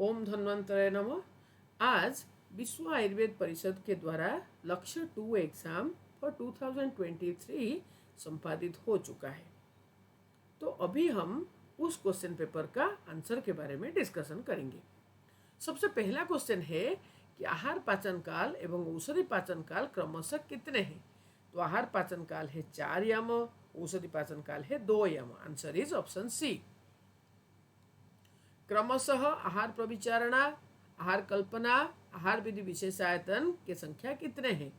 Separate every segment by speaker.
Speaker 1: ओम धन्वंतरे नमः। आज विश्व आयुर्वेद परिषद के द्वारा लक्ष्य 2 एग्जाम फॉर 2023 संपादित हो चुका है। तो अभी हम उस क्वेश्चन पेपर का आंसर के बारे में डिस्कशन करेंगे। सबसे पहला क्वेश्चन है कि आहार पाचन काल एवं औषधि पाचन काल क्रमशः कितने हैं। तो आहार पाचन काल है 4 याम, औषधि पाचन काल है 2 याम। Answer is option C. क्रमशः आहार प्रविचारणा, आहार कल्पना, आहार विधि विशेषायतन के संख्या कितने हैं।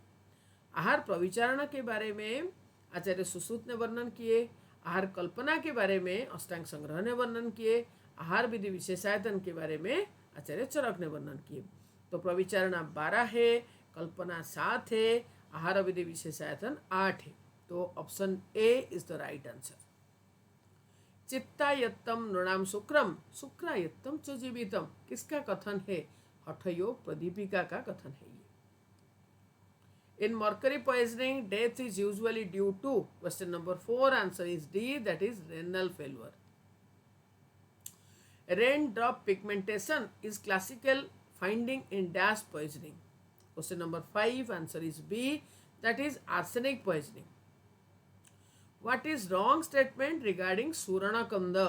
Speaker 1: आहार प्रविचारणा के बारे में आचार्य सुश्रुत ने वर्णन किए, आहार कल्पना के बारे में अष्टांग संग्रह ने वर्णन किए, आहार विधि विशेषायतन के बारे में आचार्य चरक ने वर्णन किए। तो प्रविचारणा 12 है, कल्पना 7 है, आहार विधि विशेषायतन 8 है। तो option A is the right answer. चित्तायत्तम नृणाम शुक्रम शुक्रायत्तम च जीवितम किसका कथन है। हठयोग प्रदीपिका का कथन है ये। In mercury poisoning death is usually due to question number 4 answer is D that is renal failure. Rain drop pigmentation is classical finding in dash poisoning. Question number 5 answer is B that is arsenic poisoning. What is wrong statement regarding Surana Kanda?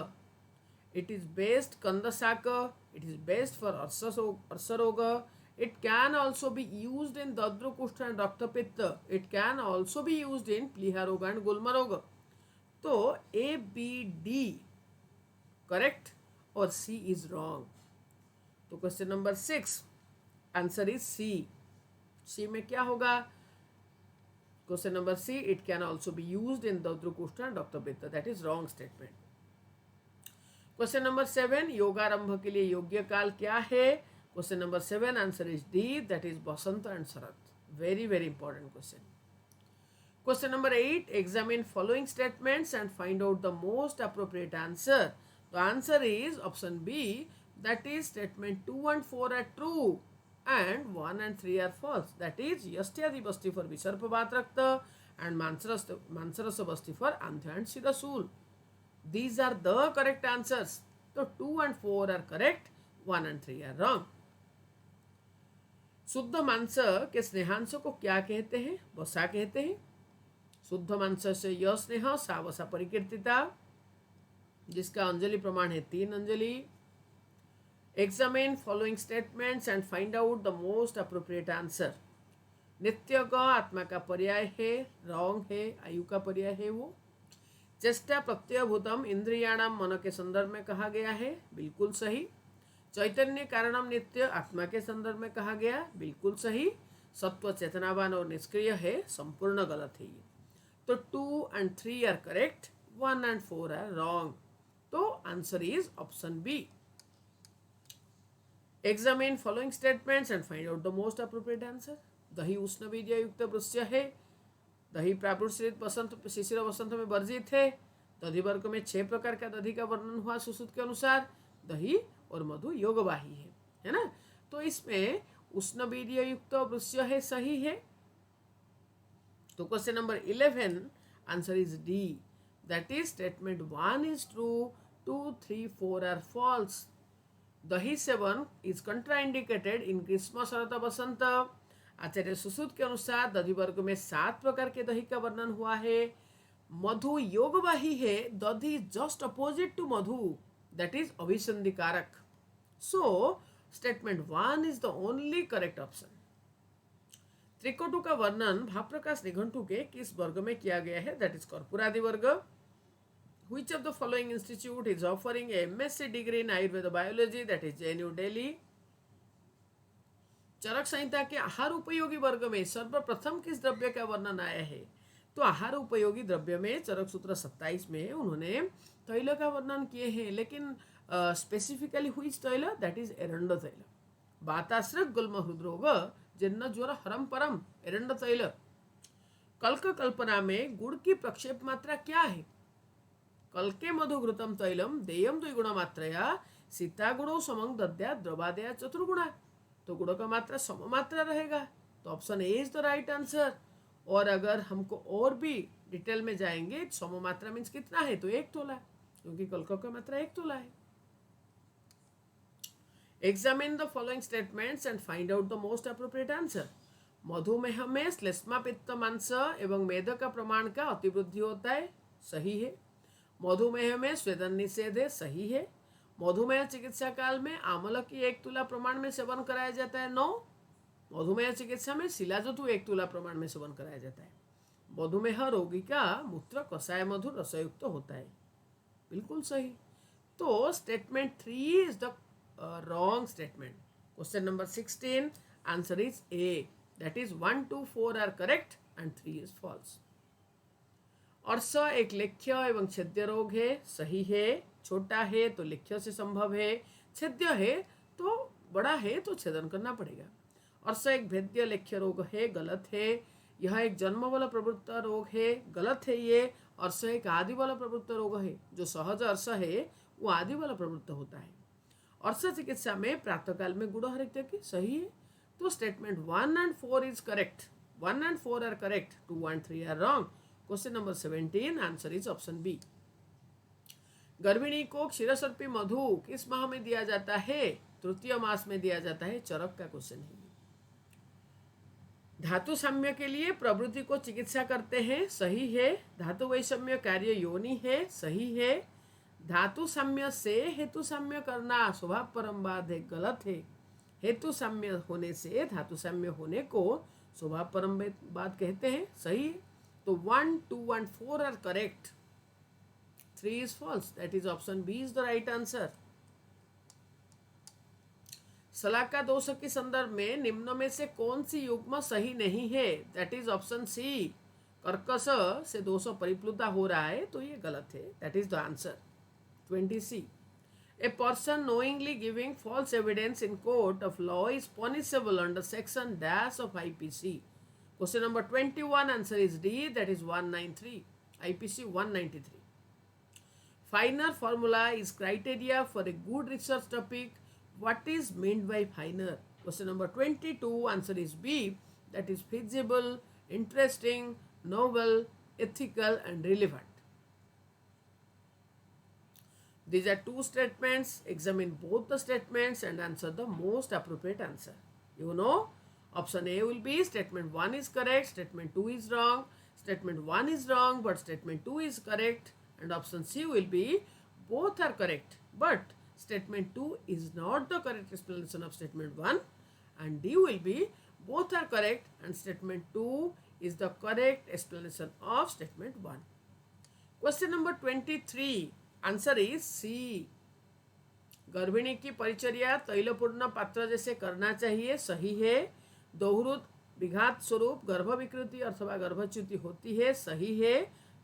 Speaker 1: It is best Kandasaka. It is best for Arsaroga. It can also be used in Dadru Kushta and Raktapitta. It can also be used in Pliharoga and Gulmaroga. So A, B, D correct or C is wrong. तो question number 6 answer is C. C में क्या होगा। Question number C, it can also be used in Dadru Kushta and Dr. Pitta. That is wrong statement. Question number 7, योगारंभ के लिए योग्य काल क्या है। Question number 7 answer is D, that is Basanta and Sarat. Very very important question. Question number 8, examine following statements and find out the most appropriate answer. The answer is option B, that is statement 2 and 4 are true. And 1 and 3 are false. That is Yastyadi Basti for Visarpavat Rakta and Mansarasa Basti for Antha and Sidasul. These are the correct answers. So 2 and 4 are correct, 1 and 3 are wrong. शुद्ध मांस के स्नेहांश को क्या कहते हैं। वसा कहते हैं। शुद्ध मांस से य स्नेह सा वसा परिकीर्तिता, जिसका अंजलि प्रमाण है 3 Anjali. Examine following statements and find out the most appropriate answer. नित्य का आत्मा का पर्याय है, रॉन्ग है, आयु का पर्याय है वो। चेष्टा प्रत्ययभूतम इंद्रियाणाम मन के संदर्भ में कहा गया है, बिल्कुल सही। चैतन्य कारणम नित्य आत्मा के संदर्भ में कहा गया, बिल्कुल सही। सत्व चेतनावान और निष्क्रिय है, संपूर्ण गलत है ये। तो 2 and 3 are correct, 1 and 4 are wrong. तो answer is option B. Examine following statements and find out the most appropriate answer. दही उष्ण वीर्य युक्त वृश्य है। दही प्रापुरुषित वसंत शिशिर वसंत में वर्जित है। दधि वर्ग में 6 प्रकार का दधि का वर्णन हुआ सुश्रुत के अनुसार। दही और मधु योगवाही है ना। तो इसमें उष्ण वीर्य युक्त वृश्य है, सही है। तो question number 11 answer is D, that is statement 1 is true, 2, 3, 4 are false. दही सेवन इज कंट्राइंडिकेटेड इन ग्रीष्म शरद बसंत। आचार्य सुश्रुत के अनुसार दधि वर्ग में 7 प्रकार के दही का वर्णन हुआ है। मधु योगवाही है, दधि जस्ट अपोजिट टू मधु, दैट इज अभिसंधि कारक। So statement 1 is the only correct option. त्रिकोटु का वर्णन भाव प्रकाश निघंटु के किस वर्ग में किया गया है, दैट इज कर्पूरादि वर्ग। Which of the following institute is offering a MSc degree in Ayurveda Biology, that is JNU Delhi? चरक संहिता के आहार उपयोगी वर्ग में सर्वप्रथम किस द्रव्य का वर्णन आया है। तो आहार उपयोगी द्रव्य में चरक सूत्र 27 में उन्होंने तैल का वर्णन किए हैं, लेकिन स्पेसिफिकली हुईच तैल, दैट इज एरंड तैल। वाताश्रक गुल्म हृदरोग जिन्न ज्वर हरम परम, एरंड तैल। कल्क कल्पना में गुड़ की प्रक्षेप मात्रा क्या है। कल्के मधुघृतम तैलम देयम 2 गुण मात्रया सीता गुणों समंग दद्या द्रवादया चतुर्गुणा। तो गुणों का मात्रा सम मात्रा रहेगा। तो option A is the right answer. और अगर हमको और भी डिटेल में जाएंगे, सम मात्रा मीन्स कितना है, तो 1 तोला, क्योंकि कल्कों का मात्रा 1 तोला है। Examine the following statements and find out the most appropriate answer. मधुमेह में श्लेष्मा पित्त मांस एवं मेद का प्रमाण का अतिवृद्धि होता है, सही है। मधुमेह में स्वेदन निषेध है, सही है। मधुमेह चिकित्सा काल में आमल की 1 तुला प्रमाण में सेवन कराया जाता है, 9। मधुमेह चिकित्सा में शिलाजतु 1 तुला प्रमाण में सेवन कराया जाता है। मधुमेह रोगी का मूत्र कषाय मधुर रसयुक्त होता है, बिल्कुल सही। तो statement 3 is the wrong statement. Question number 16 answer is A, that is 1, 2, 4 are correct and 3 is false. अर्श एक लेख्य एवं छेद्य रोग है, सही है। छोटा है तो लेख्य से संभव है, छेद्य है तो बड़ा है तो छेदन करना पड़ेगा। अर्श एक भेद्य लेख्य रोग है, गलत है। यह एक जन्म बल प्रवृत्त रोग है, गलत है ये। अर्श एक आदि बल प्रवृत्त रोग है, जो सहज अर्श है वो आदि बल प्रवृत्त होता है। अर्श चिकित्सा में प्रातःकाल में गुड़ हरित की, सही है। तो statement 1 and 4 is correct, 1 and 4 are correct, 2 and 3 are wrong. Question number 17 answer is option B. गर्भिणी को क्षीरसर्पी मधु किस माह में दिया जाता है? तृतीय मास में दिया जाता है, चरक का क्वेश्चन है। धातु साम्य के लिए प्रवृत्ति को चिकित्सा करते हैं, सही है। धातु वैषम्य कार्य योनि है, सही है। धातु साम्य से हेतु साम्य करना स्वभाव परम बात है, गलत है। हेतु साम्य होने से धातु साम्य होने को स्वभाव परम बात कहते हैं, सही है। तो 1, 2 and 4 are correct, 3 is false, that is option B is the right answer। सलाका दोष के संदर्भ में निम्न में से कौन सी युग्म सही नहीं है? That is option C. कर्कश से दोष परिप्लुता हो रहा है तो ये गलत है, that is the answer 20C। A person knowingly giving false evidence in court of law is punishable under section dash of IPC। Question number 21 answer is D, that is 193, IPC 193। Finer formula is criteria for a good research topic. What is meant by finer? Question number 22 answer is B, that is feasible, interesting, novel, ethical and relevant। These are 2 statements. Examine both the statements and answer the most appropriate answer। You know, option A will be statement 1 is correct, statement 2 is wrong, statement 1 is wrong but statement 2 is correct, and option C will be both are correct but statement 2 is not the correct explanation of statement 1, and D will be both are correct and statement 2 is the correct explanation of statement 1। Question number 23 answer is C. गर्भिणी की परिचर्या तैलपूर्ण पात्र जैसे करना चाहिए, सही है। दोहृत विघात स्वरूप गर्भ विकृति अथवा गर्भच्युति होती है, सही है।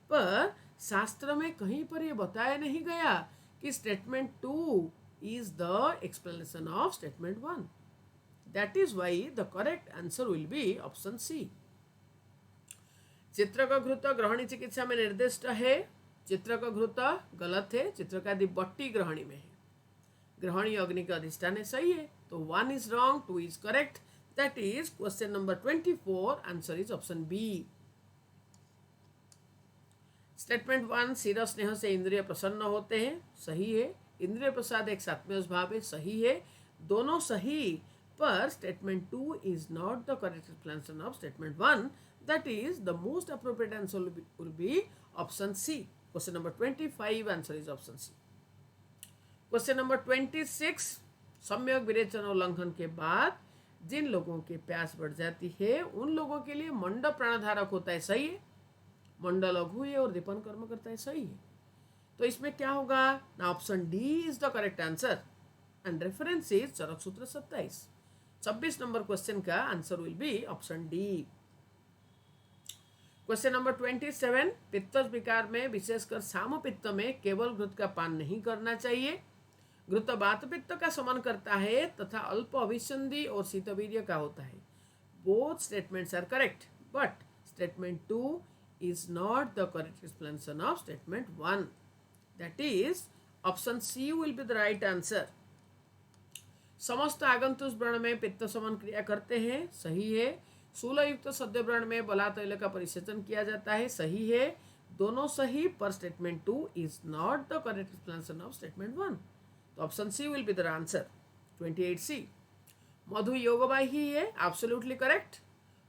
Speaker 1: पर शास्त्र में कहीं पर यह बताया नहीं गया कि statement 2 is the explanation of statement 1। That is why the correct answer will be option C. चित्रक घृत ग्रहणी चिकित्सा में निर्दिष्ट है, चित्रक घृत गलत है, चित्रकादि बट्टी ग्रहणी में है। ग्रहणी अग्नि का अधिष्ठान है, सही है। तो 1 is wrong, 2 is correct, that is question number 24 answer is option B. Statement 1 शिर स्नेह से इंद्रिय प्रसन्न होते हैं, सही है। इंद्रिय प्रसाद एक सात्विक भाव है, सही है। दोनों सही, पर statement 2 is not the correct explanation of statement 1, that is the most appropriate answer will be option C. Question number 25 answer is option C. Question number 26 सम्यक विरेचन उल्लंघन के बाद जिन लोगों के प्यास बढ़ जाती है उन लोगों के लिए मंड प्राणधारक होता है, सही है। मंड लघु है और दीपन कर्म करता है, सही है। तो इसमें क्या होगा ना, option D is the correct answer and reference is Charak Sutra 27। 26 number question का answer will be option D. Question number 27 पित्त विकार में विशेषकर साम पित्त में केवल घृत का पान नहीं करना चाहिए। घृत वात पित्त का शमन करता है तथा अल्प अभिसंधि और शीतवीर्य का होता है। Both statements are correct but statement 2 is not the correct explanation of statement 1, that is option C will be the right answer। समस्त आगंतुष व्रण में पित्त समन क्रिया करते हैं, सही है। शूलयुक्त सद्य व्रण में बला तैल का परिसेचन किया जाता है, सही है। दोनों सही, पर statement 2 is not the correct explanation of statement 1, तो option C will be the answer. 28C. मधु योगवाही है, एब्सोल्युटली करेक्ट.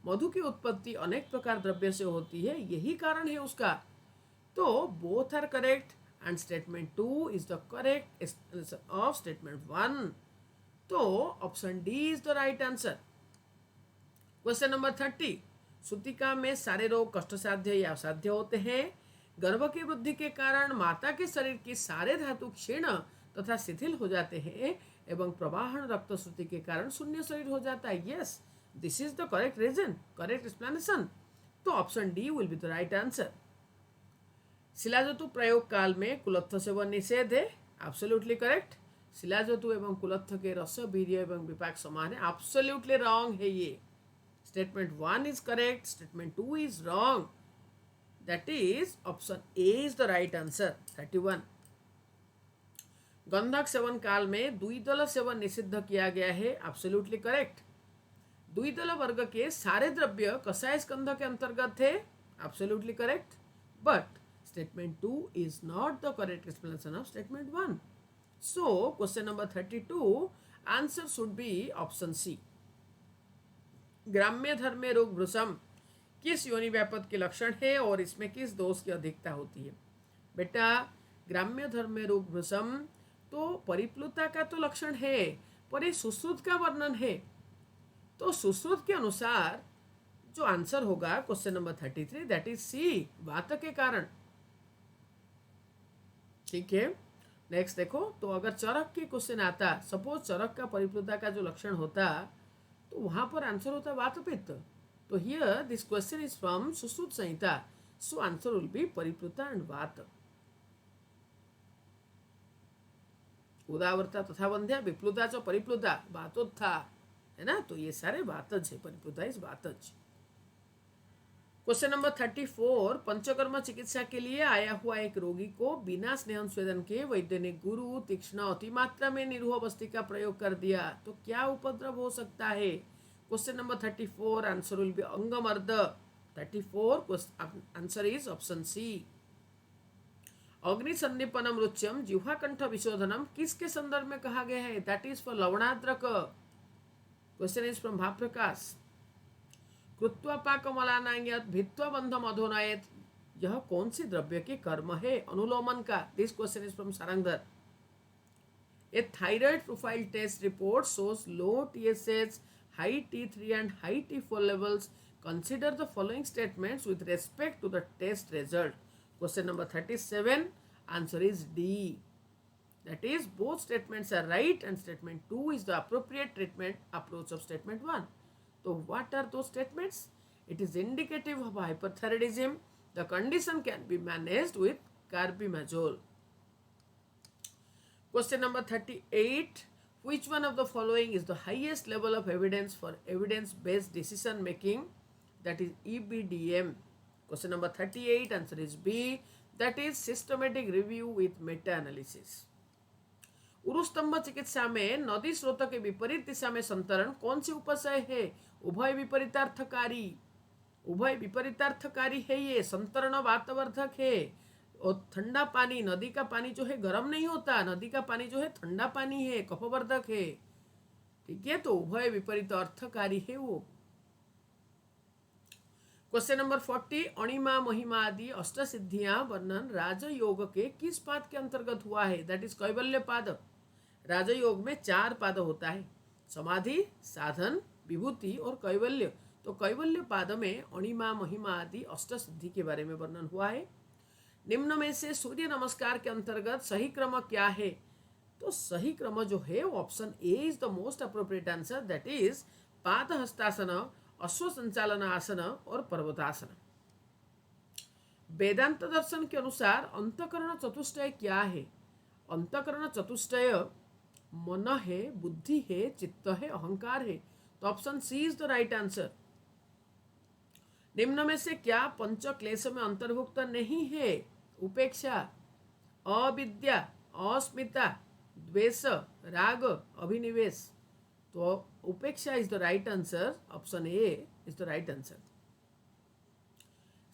Speaker 1: मधु की उत्पत्ति अनेक प्रकार द्रव्य से होती है, यही कारण है उसका. तो both are correct and statement 2 is the correct of statement 1. तो option D is the right answer. Question number 30. सूतिका में सारे रोग कष्टसाध्य या असाध्य होते हैं. गर्भ की वृद्धि के कारण माता के शरीर की सारे धातु क्षीण तथा शिथिल हो जाते हैं एवं प्रवाहन रक्त श्रुति के कारण शून्य शरीर हो जाता है. Yes, this is the correct reason, correct explanation. तो option D will be the right answer. शिलाजतु प्रयोग काल में कुलत्थ सेवन निषेध है, एब्सोल्युटली करेक्ट. शिलाजतु एवं कुलत्थ के रस वीर्य एवं विपाक समान है, एब्सोल्युटली रॉन्ग है ये. Statement 1 is correct, statement 2 is wrong. That is option A is the right answer. 31. गंधक सेवन काल में द्विदल सेवन निषिद्ध किया गया है, एब्सोल्युटली करेक्ट. द्विदल वर्ग के सारे द्रव्य कषाय स्कंध के अंतर्गत थे, absolutely correct. But statement 2 is not the correct explanation of statement 1. So question number 32 answer should be option C. ग्राम्य धर्म रोग वृषम किस योनि व्यापक के लक्षण है और इसमें किस दोष की अधिकता होती है? बेटा, ग्राम्य धर्म रोग वृषम तो परिप्लुता का तो लक्षण है, पर ये सुश्रुत का वर्णन है. तो सुश्रुत के अनुसार जो आंसर होगा question number 33 that is C, वात के कारण. ठीक है. नेक्स्ट देखो, तो अगर चरक के क्वेश्चन आता, सपोज चरक का परिप्लुता का जो लक्षण होता, तो वहां पर आंसर होता वातपित्त. तो here this question is from Sushruta Samhita, so answer will be परिप्लुता एंड वात. उदावर्ता तथा वंध्या विप्लुता च परिप्लुता वातोत्था है ना, तो ये सारे वातज है, परिप्लुता इज वातज. Question number 34. पंचकर्म चिकित्सा के लिए आया हुआ एक रोगी को बिना स्नेहन स्वेदन के वैद्य ने गुरु तीक्ष्ण अतिमात्रा में निरूह वस्ती का प्रयोग कर दिया, तो क्या उपद्रव हो सकता है? Question number 34 answer will be अंगमर्द. 34 आंसर इज ऑप्शन सी. अग्निसंदीपनम रुच्यम जिह्वाकंठ विशोधनम किसके संदर्भ में कहा गया है? दैट इज फॉर लवणाद्रक. Question is from Bhavaprakash. कृत्वा पाकमलानायत भित्वा बंधम अधोनायत, यह कौन सी द्रव्य के कर्म है? अनुलोमन का. This question is from Sarangdhar. A thyroid profile test report shows low TSH, high T3 and high T4 levels. Consider the following statements with respect to the test result. Question number 37 answer is D. That is, both statements are right and statement 2 is the appropriate treatment approach of statement 1. So what are those statements? It is indicative of hyperthyroidism. The condition can be managed with carbimazole. Question number 38. Which one of the following is the highest level of evidence for evidence-based decision making? That is EBDM. Question number 38 answer is B. That is systematic review with meta-analysis. उरुस्तंभ चिकित्सा में नदी स्रोत के विपरीत दिशा में संतरण कौन सी उपशय है? उभय विपरीतार्थकारी. उभय विपरीतार्थकारी है ये. संतरण वातवर्धक है. और ठंडा पानी, नदी का पानी जो है गर्म नहीं होता, नदी का पानी जो है ठंडा पानी है, कफवर्धक है. ठीक है, तो उभय विपरीत अर्थकारी है वो. Question number 40. अणिमा महिमा आदि अष्टसिद्धियां वर्णन राजयोग के किस पाद के अंतर्गत हुआ है? दैट इज कैवल्य पाद. राजयोग में 4 पाद होता है, समाधि, साधन, विभूति और कैवल्य. तो कैवल्य पाद में अणिमा महिमा आदि अष्टसिद्धि के बारे में वर्णन हुआ है. निम्न में से सूर्य नमस्कार के अंतर्गत सही क्रम क्या है? तो सही क्रम जो है वो option A is the most appropriate answer. That is पाद हस्तासन, अश्व संचालन आसन और पर्वतासन. वेदांत दर्शन के अनुसार अंतःकरण चतुष्टय क्या है? अंतःकरण चतुष्टय मन है, बुद्धि है, चित्त है, अहंकार है. तो option C is the right answer. निम्न में से क्या पंच क्लेश में अंतर्भुक्त नहीं है? उपेक्षा, अविद्या, अस्मिता, द्वेष, राग, अभिनिवेश. तो उपेक्षा is the right answer. Option A is the right answer.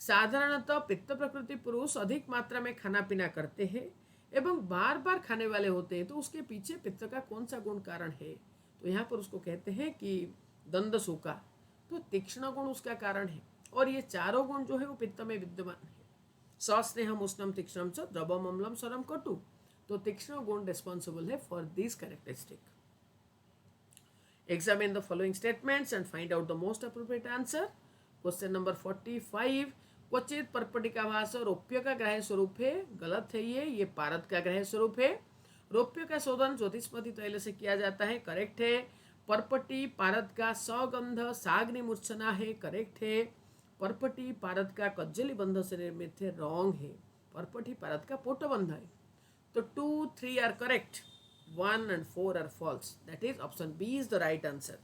Speaker 1: साधारणतः पित्त प्रकृति पुरुष अधिक मात्रा में खाना पीना करते हैं. एवं बार बार खाने वाले होते हैं तो उसके पीछे पित्त का कौन सा गुण कारण है? तो यहाँ पर उसको कहते हैं कि दंड शोका, तो तीक्ष्ण गुण उसका कारण है। और ये चारों गुण जो है वो पित्त में विद्यमान है। सस्नेहम उष्णम तीक्ष्णम च द्रवम अम्लम सरम कटु, तो तीक्ष्ण गुण रिस्पॉन्सिबल है for this characteristic. Examine the following statements and find out the most appropriate answer. Question number 45, क्वचित पर्पटिकाभास रौप्य का ग्राह्य स्वरूप है, गलत है ये पारद का ग्राह्य स्वरूप है। रौप्य का शोधन ज्योतिष्मती तैल से किया जाता है, करेक्ट है। पर्पटी पारद का सगंध साग्नि मूर्छना है, करेक्ट है। पर्पटी पारद का कज्जली बंध से निर्मित है, रॉन्ग है। पर्पटी पारद का पोटबंध है। तो 2, 3 are correct, 1 and 4 are false. That is option B is the right answer.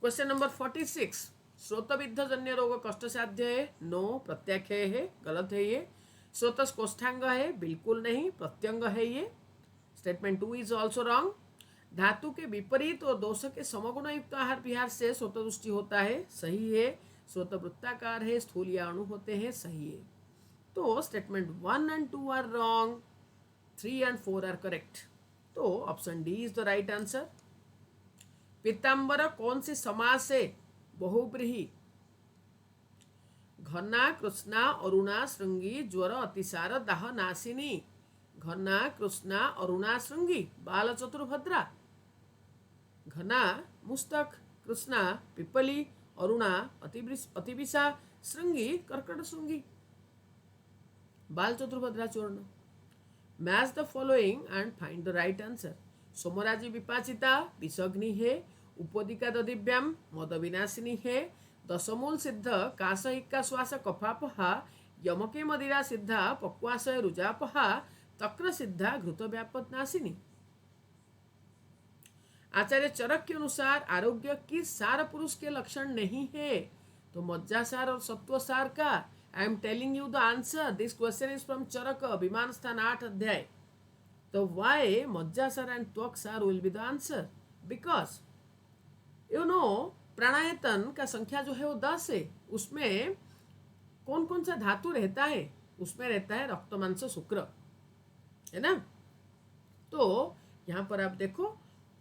Speaker 1: Question number 46, श्रोतविद्ध जन्य रोग कष्ट साध्य है, नो, प्रत्याख्य है, गलत है ये। श्रोतस कोष्ठांग है, बिल्कुल नहीं, प्रत्यंग है ये। Statement 2 is also wrong. धातु के विपरीत और दोष के समगुण युक्त आहार विहार से श्रोतदुष्टि होता है, सही है। श्रोत वृत्ताकार है, स्थूल या अणु होते हैं, सही है। तो statement 1 and 2 are wrong, 3 and 4 are correct. तो option D is the right answer. पीताम्बर कौन सी समास है? बहुब्रीहि। घना कृष्णा अरुणा श्रृंगी ज्वर अतिसार दाह नासिनी। घना कृष्णा अरुणा श्रृंगी बाल चतुर्भद्रा। घना मुस्तक, कृष्णा पिपली, अरुणा अतिविषा, श्रृंगी कर्कट श्रृंगी, बाल चतुर्भद्रा चूर्ण। Match the following and find the right answer. सोमराजी विपाचिता विषग्नि है, उपदिका ददिव्याम मद विनाशिनी है, दशमूल सिद्ध कासहिका श्वास कफापहा, यमके मदिरा सिद्धा पक्वाशय रुजापहा, तक्र सिद्धा घृत व्यापद नाशिनी। आचार्य चरक के अनुसार आरोग्य किस सार पुरुष के लक्षण नहीं है? तो मज्जासार और सत्वसार का। I am telling you the answer, this question is from Charak, विमान स्थान 8 अध्याय। तो वाई मज्जासार एंड त्वक्सार will be the answer? Because you know प्राणायतन का संख्या जो है वो 10 है, उसमें कौन कौन सा धातु रहता है? उसमें रहता है रक्त मांस शुक्र, है ना। तो यहाँ पर आप देखो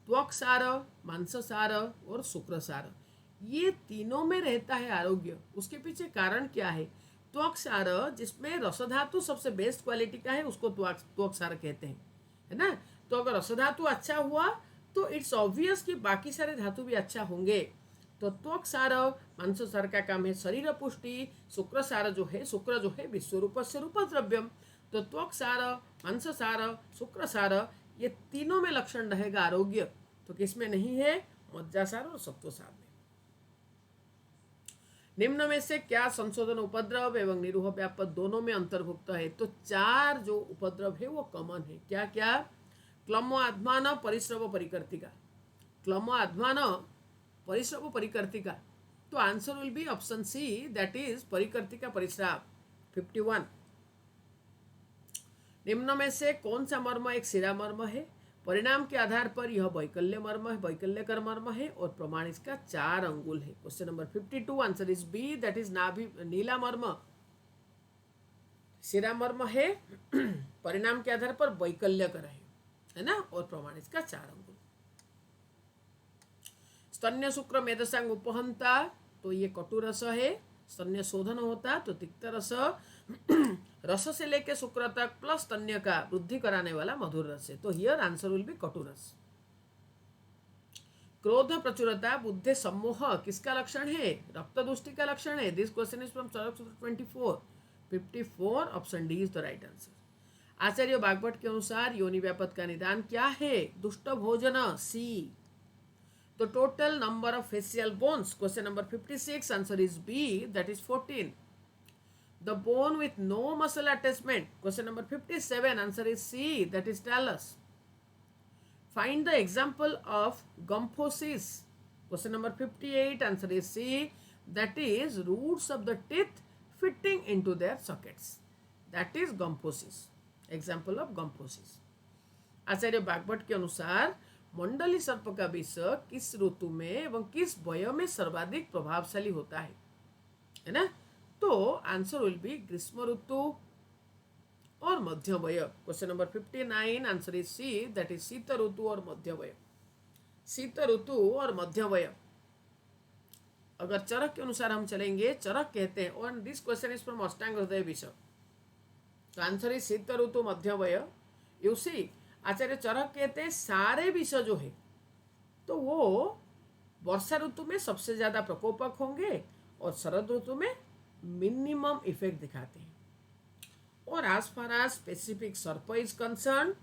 Speaker 1: त्वक्सार, मांससार और शुक्रसार, ये तीनों में रहता है आरोग्य। उसके पीछे कारण क्या है? त्वक्सार जिसमें रसधातु सबसे बेस्ट क्वालिटी का है उसको त्वक्सार कहते हैं, है ना। तो अगर रसधातु अच्छा हुआ तो इट्स ऑब्वियस कि बाकी सारे धातु भी अच्छा होंगे। तो त्वक्सार मांससार का काम है शरीर पुष्टि, शुक्रसार जो है विश्वरूपस्य रूप द्रव्यम। तो त्वक्सार, मांससार, शुक्रसार ये तीनों में लक्षण रहेगा आरोग्य। तो किसमें नहीं है? मज्जासार और सत्वसार में। निम्न में से क्या संशोधन उपद्रव एवं निरूह व्यापद दोनों में अंतर्भुक्त है? तो 4 जो उपद्रव है वो कॉमन है। क्या क्या? क्लमो आध्मान परिश्रव परिकर्तिका, क्लमो आध्मान परिश्रव परिकर्तिका। तो answer will be option C, that is परिकर्तिका परिश्राव। 51, निम्न में से कौन सा मर्म एक शिरा मर्म है? परिणाम के आधार पर यह वैकल्य मर्म है, वैकल्यकर मर्म है और प्रमाण इसका 4 अंगुल है। Question number 52 answer is B, that is नाभि नीला मर्म। शिरा मर्म है, परिणाम के आधार पर वैकल्यकर है ना, और प्रमाण इसका 4 अंगुल। स्तन्य शुक्र मेधसांग उपहंता, तो ये कटुरस है। स्तन्य शोधन होता तो तिक्त रस, रस से लेके शुक्र तक प्लस स्तन्य का वृद्धि कराने वाला मधुर रस है। तो हियर आंसर विल बी कटुरस। क्रोध प्रचुरता बुद्धि सम्मोह किसका लक्षण है? रक्तदुष्टि का लक्षण है। This question is from Charak Sutra 24। 54 option D is the right answer. आचार्य बागभट्ट के अनुसार योनि व्यापद का निदान क्या है? दुष्ट भोजन, सी। The total number of facial bones, question number 56, answer is B, that is 14. The bone with no muscle attachment, question number 57, answer is C, that is talus. Find the example of gymphosis, question number 58, answer is C, that is roots of the teeth fitting into their sockets, that is gymphosis, example of gymphosis. आचार्य बागभट्ट के अनुसार मंडली सर्प का विष किस ऋतु में एवं किस वय में सर्वाधिक प्रभावशाली होता है ना। तो आंसर विल बी ग्रीष्म ऋतु और मध्यवय. Question number 59 answer is C, that is शीत ऋतु और मध्यवय. शीत ऋतु और मध्यवय. अगर चरक के अनुसार हम चलेंगे, चरक कहते हैं, और दिस क्वेश्चन इज फ्रॉम अष्टांग हृदय विषय, तो आंसर इज शीत ऋतु मध्यवय. यू सी, आचार्य चरक कहते हैं सारे विषय जो है तो वो वर्षा ऋतु में सबसे ज्यादा प्रकोपक होंगे और शरद ऋतु में मिनिमम इफेक्ट दिखाते हैं. और एज फार एज स्पेसिफिक सर्प इज कंसर्न,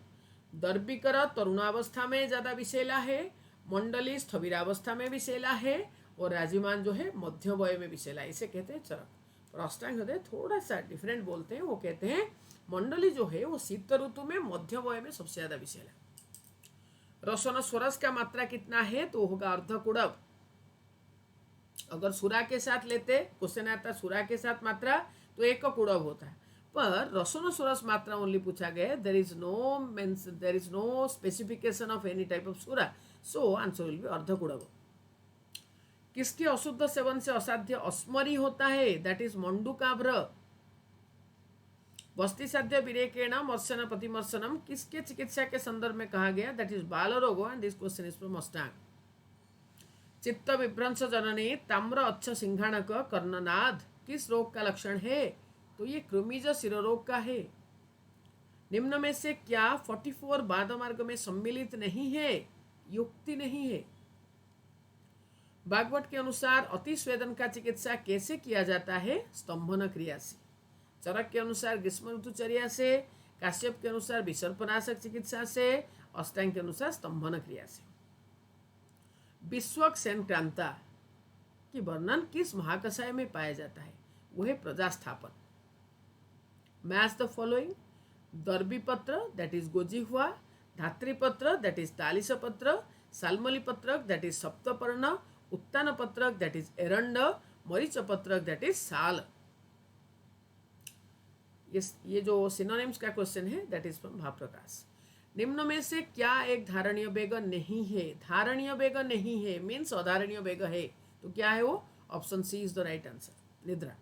Speaker 1: दर्भिकर तरुणावस्था में ज्यादा विषैला है, मंडली स्थविरावस्था में विषैला है, और राजिमान जो है मध्य वय में विषैला. इसे कहते हैं चरक. और अष्टांग हृदय थोड़ा सा डिफरेंट बोलते हैं. वो कहते हैं मंडली जो है वो शीत ऋतु में मध्य वय में सबसे ज्यादा विषैला. रसन स्वरस का मात्रा कितना है तो होगा अर्धकुड़ब. अगर सुरा के साथ लेते, क्वेश्चन आता सुरा के साथ मात्रा तो एक कुड़ब होता है, पर रसन स्वरस मात्रा ओनली पूछा गया. There is no specification of any type of सुरा, सो आंसर विल बी अर्धकुड़ब. किसके अशुद्ध सेवन से असाध्य अस्मरी होता है, दैट इज मंडूकाभ्र. वस्ती साध्य विरेकेण मर्शन प्रतिमर्शनम किसके चिकित्सा के संदर्भ में कहा गया, दैट इज बाल रोग. And this question is from अष्टांग. चित्त विभ्रंश जननी ताम्र अच्छ सिंघाणक कर्णनाद किस रोग का लक्षण है, तो ये कृमिज शिरोरोग का है. निम्न में से क्या 44 बाध मार्ग में सम्मिलित नहीं है, युक्ति नहीं है. भागवत के अनुसार अतिस्वेदन का चिकित्सा कैसे किया जाता है, स्तंभन क्रिया से. चरक के अनुसार ग्रीष्म ऋतुचर्या से, काश्यप के अनुसार विसर्पनाशक चिकित्सा से, अष्टांग के अनुसार स्तंभन क्रिया से. विश्वक संक्रांता की वर्णन किस महाकषाय में पाया जाता है, वो है प्रजास्थापन. Match the following. दर्भिपत्र दैट इज गोजिह्वा, धात्रीपत्र दैट इज तालिसपत्र, सालमली पत्रक दैट इज सप्तपर्ण, उत्तान पत्रक दैट इज एरंड, मरीच पत्रक दैट इज साल. ये जो सिनोनिम्स का क्वेश्चन है दैट इज फ्रॉम भावप्रकाश. निम्न में से क्या एक धारणीय वेग नहीं है, धारणीय वेग नहीं है मीन्स अधारणीय वेग है, तो क्या है वो, option C is the right answer, निद्रा.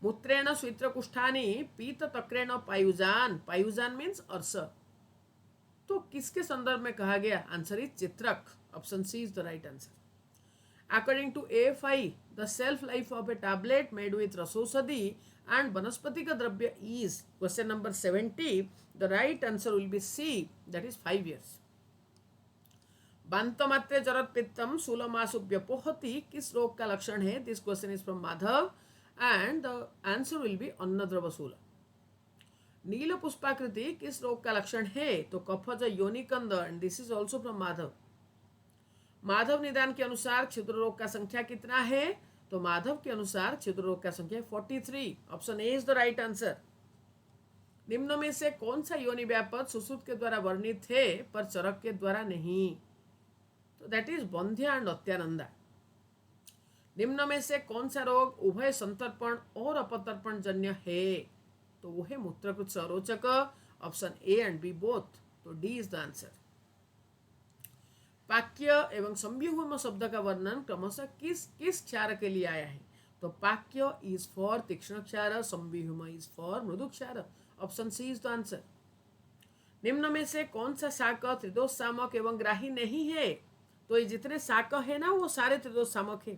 Speaker 1: मूत्रेण स्वित्रकुष्ठानि पीत तक्रेण पायुजान, पायुजान मीन्स अर्स, तो किसके संदर्भ में कहा गया, आंसर इज चित्रक, option C is the right answer. According to AFI, the shelf life of a tablet made with rasosadi and vanaspati dravya is, question number 70, the right answer will be C, that is 5 years. बांतमात्रे जरत पित्तम शूलमासु व्यपोहति किस रोग का लक्षण है, this question is from Madhav and the answer will be अन्नद्रवशूल. नील पुष्पाकृति किस रोग का लक्षण है, तो कफज योनिकंद, and this is also from Madhav. Madhav Nidan के अनुसार छिद्र रोग का संख्या कितना है, तो माधव के अनुसार छिद्र रोग का संख्या 43, option A is the right answer. निम्न में से कौन सा योनि व्यापक सुश्रुत के द्वारा वर्णित है पर चरक के द्वारा नहीं, तो दैट इज बंध्या एंड अत्यानंदा. निम्न में से कौन सा रोग उभय संतर्पण और अपतर्पण जन्य है, तो वो है मूत्रकृत सरोचक, option A and B both, तो डी इज द आंसर. पाक्य एवं संव्यूहम शब्द का वर्णन क्रमशः किस किस क्षार के लिए आया है, तो पाक्य इज फॉर तीक्ष्ण क्षार, संव्यूहम इज फॉर मृदु क्षार, option C is the answer. निम्न में से कौन सा शाक त्रिदोष सामक एवं ग्राही नहीं है, तो ये जितने शाक है ना वो सारे त्रिदोष सामक है.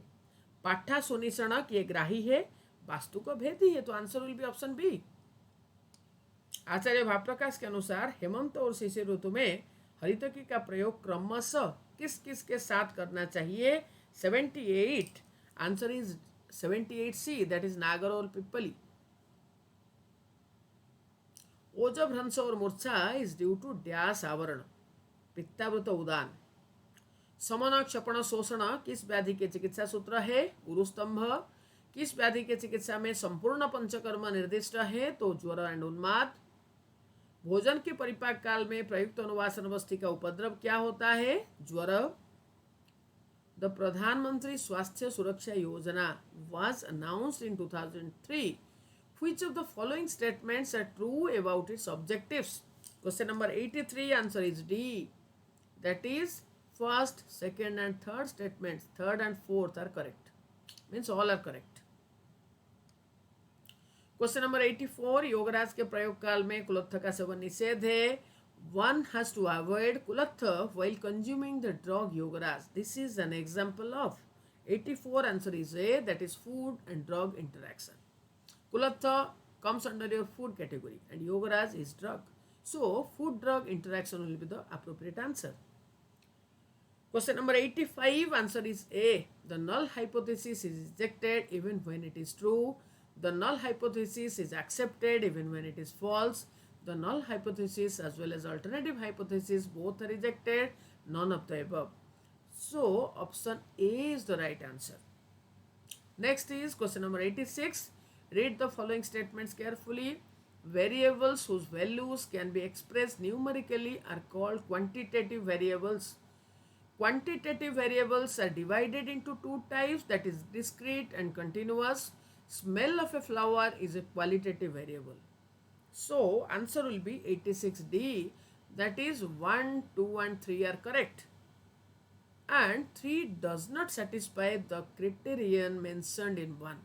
Speaker 1: पाठा सुनिषणक ये ग्राही है, वास्तु को भेदी है, तो answer will be option B. Acharya Bhavaprakash के अनुसार हेमंत और शिशिर ऋतु में हरितकी का प्रयोग क्रमशः किस किस के साथ करना चाहिए, 78, answer is 78C, that is नागर और पिप्पली. ओजभ्रंश और मूर्छा इज ड्यू टू डैश आवरण, पित्तावृत उदान. समन क्षपण शोषण किस व्याधि के चिकित्सा सूत्र है, गुरुस्तंभ. किस व्याधि के चिकित्सा में संपूर्ण पंचकर्म निर्दिष्ट है, तो ज्वर एंड उन्माद. भोजन के परिपाक काल में प्रयुक्त अनुवासन अवस्थी का उपद्रव क्या होता है, ज्वर. द प्रधानमंत्री स्वास्थ्य सुरक्षा योजना was announced in 2003. Which of the following statements are true about its objectives? Question number 83, answer is D. That is first, second and third statements, third and fourth are correct. Means all are correct. Question number 84, Yograj के प्रयोग काल में कुलत्थ का seven निषेध है. One has to avoid kulatha while consuming the drug yogaraj. This is an example of 84. Answer is A, that is food and drug interaction. Kulatha comes under your food category and yogaraj is drug. So food drug interaction will be the appropriate answer. Question number 85, answer is A. The null hypothesis is rejected even when it is true. The null hypothesis is accepted even when it is false. The null hypothesis as well as alternative hypothesis both are rejected. None of the above. So option A is the right answer. Next is question number 86. Read the following statements carefully. Variables whose values can be expressed numerically are called quantitative variables. Quantitative variables are divided into two types, that is discrete and continuous. Smell of a flower is a qualitative variable. So answer will be 86D, that is 1, 2 and 3 are correct. And 3 does not satisfy the criterion mentioned in 1.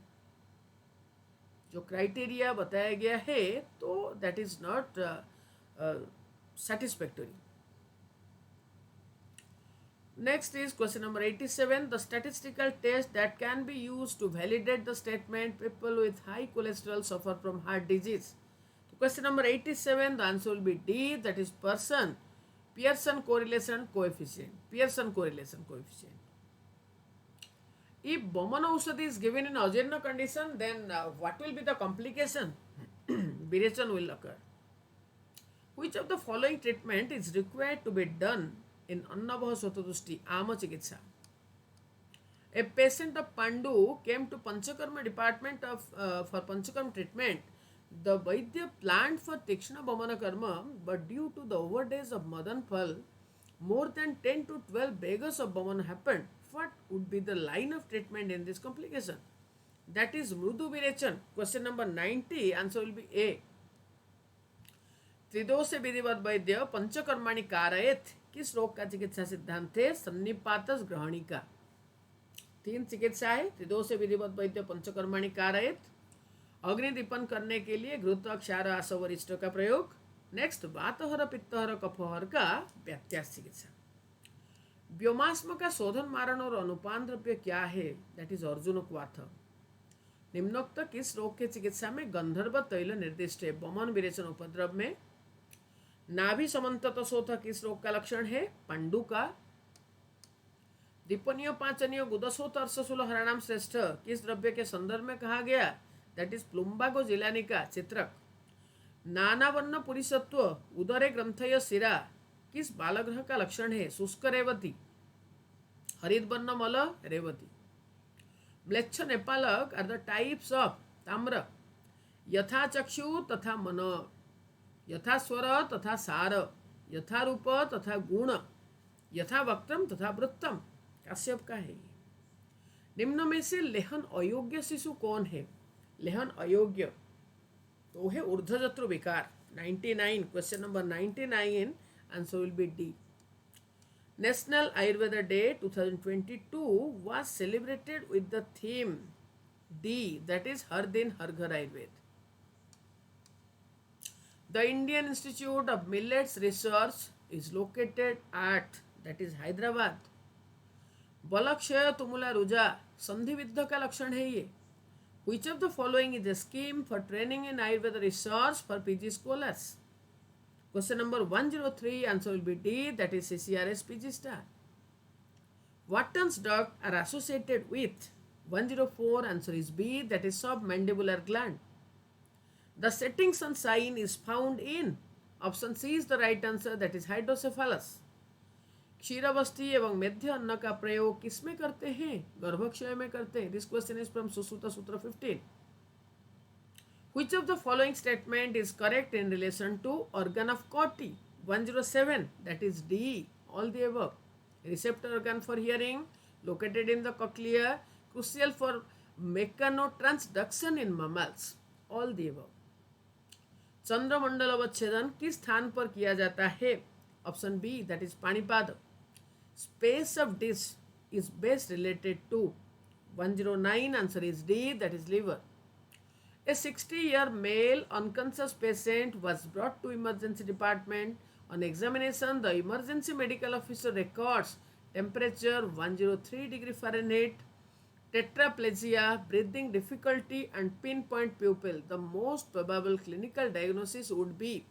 Speaker 1: जो criteria बताया गया है तो that is not satisfactory. Next is question number 87. The statistical test that can be used to validate the statement people with high cholesterol suffer from heart disease. So question number 87, the answer will be D, that is Pearson correlation coefficient. Pearson correlation coefficient. If Bowman Aushadhi is given in Ajirna condition, then what will be the complication? Virechan will occur. Which of the following treatment is required to be done in Annabha Swatadrushti Ama Chikitsa? A patient of Pandu came to Panchakarma department for Panchakarma treatment. The Vaidya planned for Tikshna Bhamana Karma, but due to the overdays of Madan Phal, more than 10 to 12 beggars of Bhamana happened. What would be the line of treatment in this complication? That is Mrudu Virechan. Question number 90, answer will be A. त्रिदोष विधिवत वैद्य पंचकर्माणि कारयेत किस रोग का चिकित्सा सिद्धांत है? सन्निपातस ग्रहणिका. 3 चिकित्सा है. त्रिदोष विधिवत वैद्य पंचकर्माणि कारयेत, अग्निदीपन करने के लिए घृत क्षार आसवरिष्ठ का प्रयोग. नेक्स्ट वातहर पित्तहर कफहर का व्यत्यास चिकित्सा. व्योमास्म का शोधन मारण और अनुपान द्रव्य क्या है? दैट इज अर्जुन क्वाथ. निम्नोक्त किस रोग के चिकित्सा में गंधर्व तैल निर्दिष्ट है? बमन विरेचन उपद्रव में. नाभि समन्तत शोथ किस रोग का लक्षण है? पांडु का. दीपनीय पाचनीय गुदशोथ अर्शशूल हराणाम श्रेष्ठ किस द्रव्य के संदर्भ में कहा गया? दैट इज प्लुम्बागो जिलानिका चित्रक. नानावर्ण पुरुषत्व उदरे ग्रंथय शिरा किस बालग्रह का लक्षण है? शुष्क रेवती. हरित वर्ण मल रेवती. म्लेच्छ नेपालक आर द टाइप्स ऑफ ताम्र. यथा चक्षु तथा मन, यथा स्वर तथा सार, यथा रूप तथा गुण, यथा वक्त्रम तथा वृत्तम. काश्यप का है. निम्न में से लेहन अयोग्य शिशु कौन है? लेहन अयोग्य तो है ऊर्ध्वजत्रु विकार. 99, question number 99, answer will be D. National Ayurveda Day 2022 was celebrated with the theme D, that is Har Din Har Ghar Ayurveda. The Indian Institute of Millets Research is located at, that is Hyderabad. बलक्षय तुमुला रुजा संधिविद्ध का लक्षण है ये. Which of the following is a scheme for training in Ayurveda research for PG scholars? Question number 103, answer will be D, that is CCRS PG star. Watton's duct are associated with 104, answer is B, that is submandibular gland. The setting sun sign is found in, option C is the right answer, that is hydrocephalus. क्षीरावस्थी एवं मेध्य अन्न का प्रयोग किसमें करते हैं? गर्भक्षय में करते हैं. This question is from Sushruta सूत्र 15. Which of the following statement is correct in relation to organ of Corti? 107, that is D, all the above. Receptor organ for hearing, located in the cochlea, crucial for mechanotransduction in mammals, all the above. चंद्रमंडल अवच्छेदन किस स्थान पर किया जाता है? Option B, that is पाणिपाद. Space of dish is best related to 109, answer is D, that is liver. A 60-year male unconscious patient was brought to emergency department. On examination, the emergency medical officer records temperature 103 degree Fahrenheit, tetraplegia, breathing difficulty, and pinpoint pupil. The most probable clinical diagnosis would be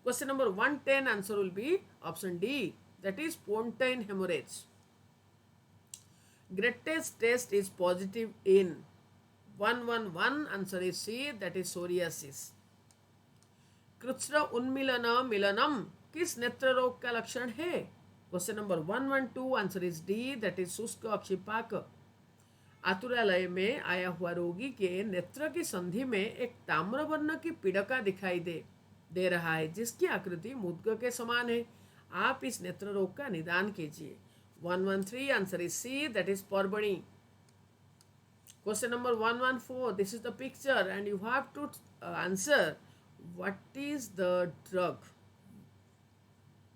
Speaker 1: question number 110. Answer will be option D, that is pontine hemorrhage. Greatest test is positive in 111. Answer is C, that is psoriasis. कृच्छ्र उन्मिलन मिलनम किस नेत्र रोग का लक्षण है? Question number 112. Answer is D, that is शुष्क अक्षिपाक. आतुरालय में आया हुआ रोगी के नेत्र की संधि में एक ताम्रवर्ण की पीड़का दिखाई दे रहा है जिसकी आकृति मुद्ग के समान है. आप इस नेत्र रोग का निदान कीजिए. 113. Answer is C, that is पर्बणी. Question number 114. This is the picture and you have to answer what is the drug.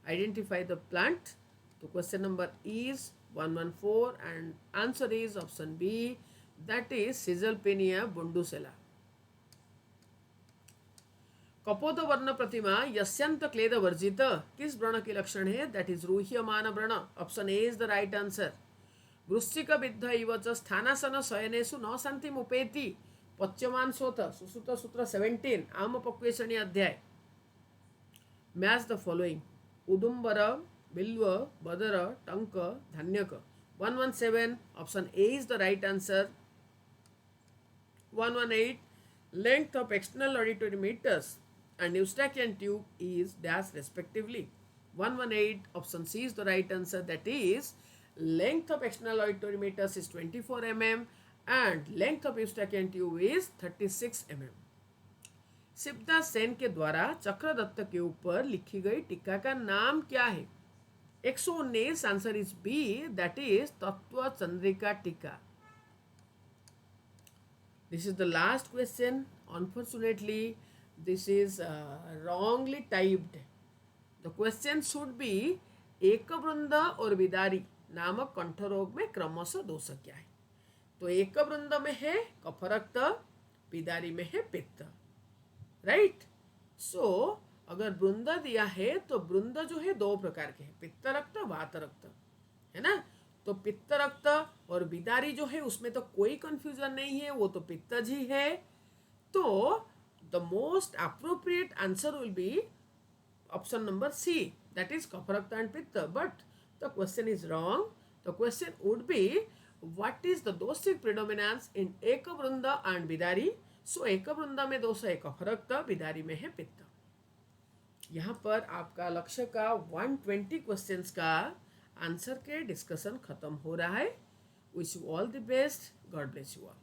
Speaker 1: Identify the plant. So question number is 114 and answer is option B, that is Caesalpinia bundusella. कपोत वर्ण प्रतिमा यस्यंत क्लेद वर्जित किस व्रण के लक्षण है? That is रूह्यमान व्रण. Option A is the right answer. वृश्चिक विद्ध इव च स्थानासन शयनेषु न शांति मुपेति पच्यमांसोथ सुसुत सूत्र 17 आम पक्वेशणी अध्याय. Match the following. उदुम्बर, बिल्व, बदर, टंक, धान्यक. 117. Option A is the right answer. 118. Length of external auditory meatus and Eustachian tube is dash respectively. 118. Option C is the right answer, that is length of external auditory meters is 24 mm and length of Eustachian tube is 36 mm. Shivdas Sen के द्वारा चक्रदत्त के ऊपर लिखी गई टीका का नाम क्या है? 119. Answer is B, that is तत्व चंद्रिका टीका. This is the last question. Unfortunately this is wrongly typed. The question should be एकवृंद और बिदारी नामक कंठ रोग में क्रमशः दोष क्या है? तो एकवृंद में है कफरक्त, बिदारी में है पित्त. राइट. सो अगर वृंद दिया है तो वृंद जो है दो प्रकार के हैं, पित्त रक्त, वात रक्त, है ना. तो पित्त रक्त और बिदारी जो है उसमें तो कोई कंफ्यूजन नहीं है, वो तो पित्तज ही है. तो the most appropriate answer will be option number C, that is Kapharakta and Pitta. But the question is wrong. The question would be what is the dosic predominance in Ekavrunda and Bidari. So Ekavrunda में दोष है कफरक्त, बिदारी में है पित्त. यहाँ पर आपका लक्ष्य का 120 क्वेश्चंस का आंसर के डिस्कशन खत्म हो रहा है. Wish you all the best. God bless you all.